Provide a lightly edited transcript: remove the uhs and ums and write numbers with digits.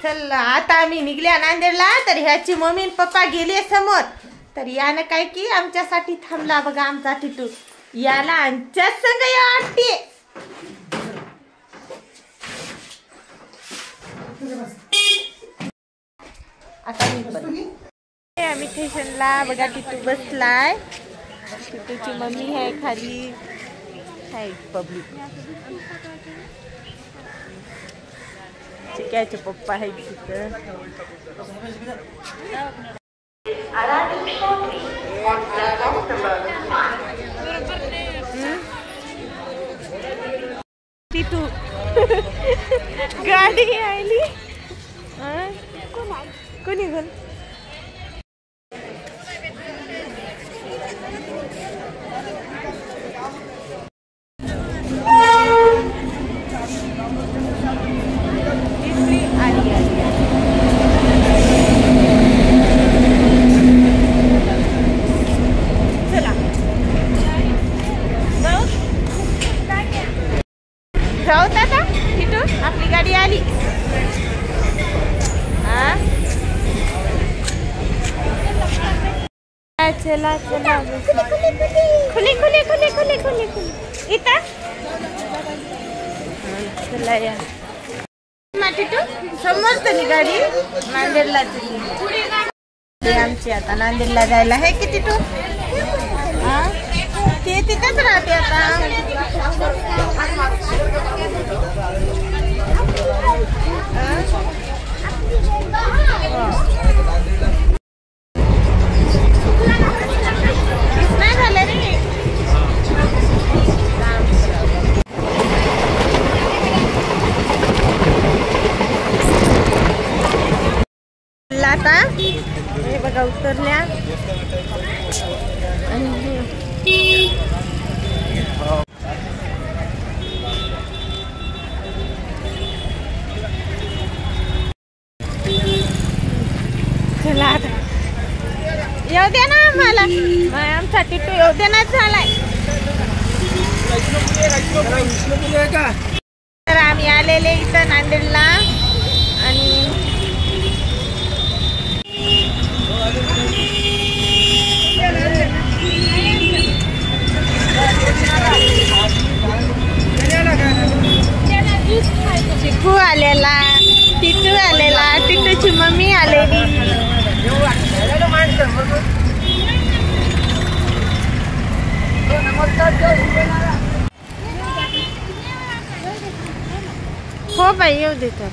चल आता आम्ही निघल्या नांदेडला. तर ह्याची मम्मी आणि पप्पा गेले समोर. तर यानं काय की आमच्यासाठी थांबला बघा आमचा टिटू. याला आमच्या संग या आंटी. आता आम्ही स्टेशनला बघा टिटू बसलाय. टिटूची मम्मी आहे खाली. हाय पब्लिक. चिक्याचे पप्पा आहे तिथं. टिटू गाडी आली. कोणी कोण जाऊ दादा टिटू आपली गाडी आली. चला चला खुली खुली खुली खुली खुली खुली इथं चला या. टिटू समोर तरी गाडी नांदेडला आमची. आता नांदेडला जायला आहे की टिटू. ते तिथंच राहते आता. नाही झालं रे. आता हे बघा उतरल्या. चला आता येऊ दे ना आम्हाला. आमचा टिटू येऊ दे ना झालाय. तर आम्ही आलेले इथं नांदेडला. आणि चिकू आलेला. टिटू आलेला. टिटूची मम्मी आलेली. हो बाई येऊ दे तर.